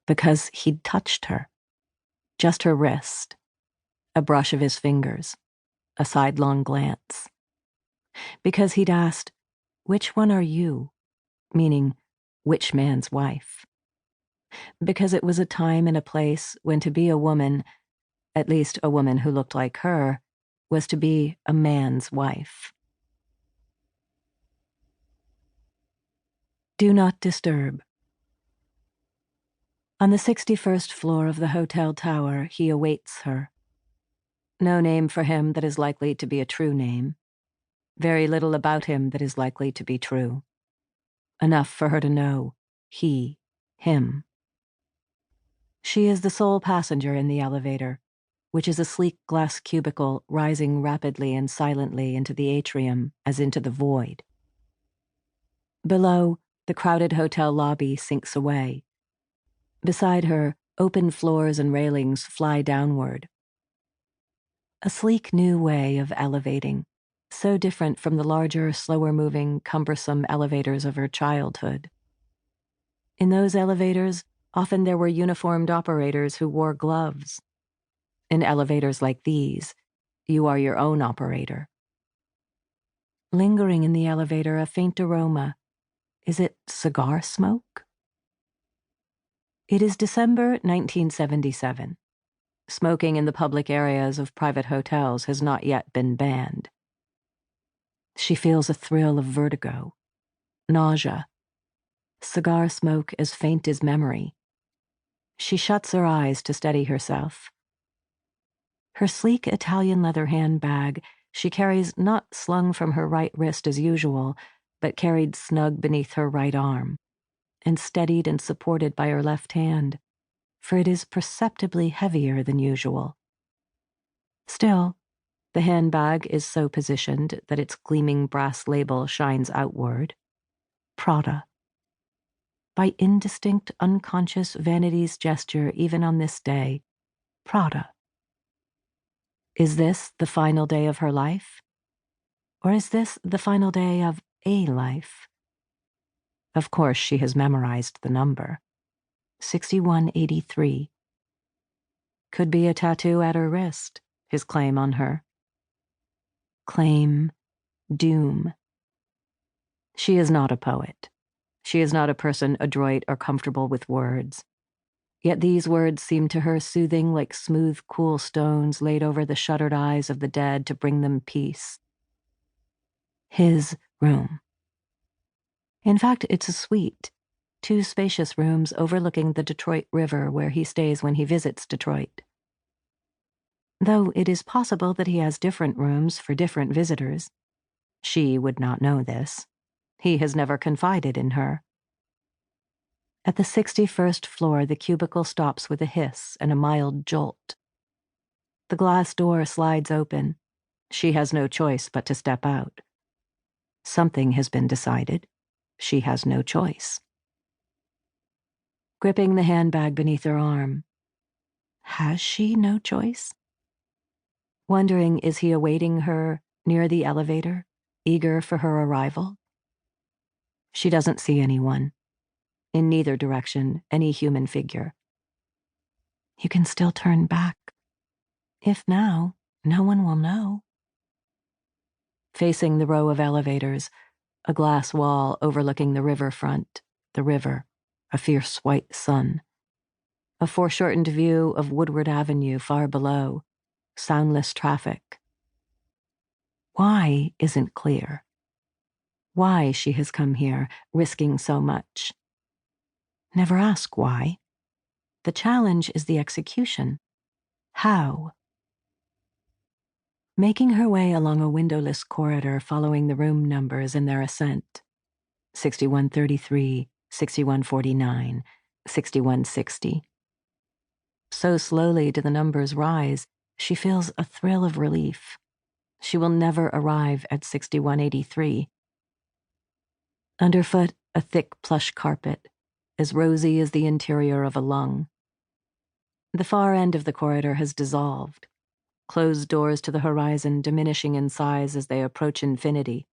Because he'd touched her. Just her wrist. A brush of his fingers. A sidelong glance. Because he'd asked, "Which one are you?" Meaning, which man's wife? Because it was a time and a place when to be a woman, at least a woman who looked like her, was to be a man's wife. Do not disturb. On the 61st floor of the hotel tower, he awaits her. No name for him that is likely to be a true name. Very little about him that is likely to be true. Enough for her to know he, him. She is the sole passenger in the elevator, which is a sleek glass cubicle rising rapidly and silently into the atrium as into the void. Below, the crowded hotel lobby sinks away. Beside her, open floors and railings fly downward. A sleek new way of elevating, so different from the larger, slower-moving, cumbersome elevators of her childhood. In those elevators, often there were uniformed operators who wore gloves. In elevators like these, you are your own operator. Lingering in the elevator, a faint aroma. Is it cigar smoke? It is December 1977. Smoking in the public areas of private hotels has not yet been banned. She feels a thrill of vertigo, nausea, cigar smoke as faint as memory. She shuts her eyes to steady herself. Her sleek Italian leather handbag she carries not slung from her right wrist as usual, but carried snug beneath her right arm, and steadied and supported by her left hand, for it is perceptibly heavier than usual. Still, the handbag is so positioned that its gleaming brass label shines outward. Prada. By indistinct, unconscious vanity's gesture even on this day, Prada. Is this the final day of her life? Or is this the final day of a life? Of course, she has memorized the number. 6183. Could be a tattoo at her wrist, his claim on her. Claim, doom. She is not a poet. She is not a person adroit or comfortable with words. Yet these words seem to her soothing like smooth, cool stones laid over the shuttered eyes of the dead to bring them peace. His room. In fact, it's a suite. 2 spacious rooms overlooking the Detroit River where he stays when he visits Detroit. Though it is possible that he has different rooms for different visitors. She would not know this. He has never confided in her. At the 61st floor, the cubicle stops with a hiss and a mild jolt. The glass door slides open. She has no choice but to step out. Something has been decided. She has no choice. Gripping the handbag beneath her arm. Has she no choice? Wondering, is he awaiting her near the elevator, eager for her arrival? She doesn't see anyone. In neither direction, any human figure. You can still turn back. If now, no one will know. Facing the row of elevators, a glass wall overlooking the riverfront, the river, a fierce white sun. A foreshortened view of Woodward Avenue far below, soundless traffic. Why isn't clear. Why she has come here, risking so much. Never ask why. The challenge is the execution. How? Making her way along a windowless corridor following the room numbers in their ascent. 6133, 6149, 6160. So slowly do the numbers rise, she feels a thrill of relief. She will never arrive at 6183. Underfoot, a thick plush carpet, as rosy as the interior of a lung. The far end of the corridor has dissolved, closed doors to the horizon diminishing in size as they approach infinity.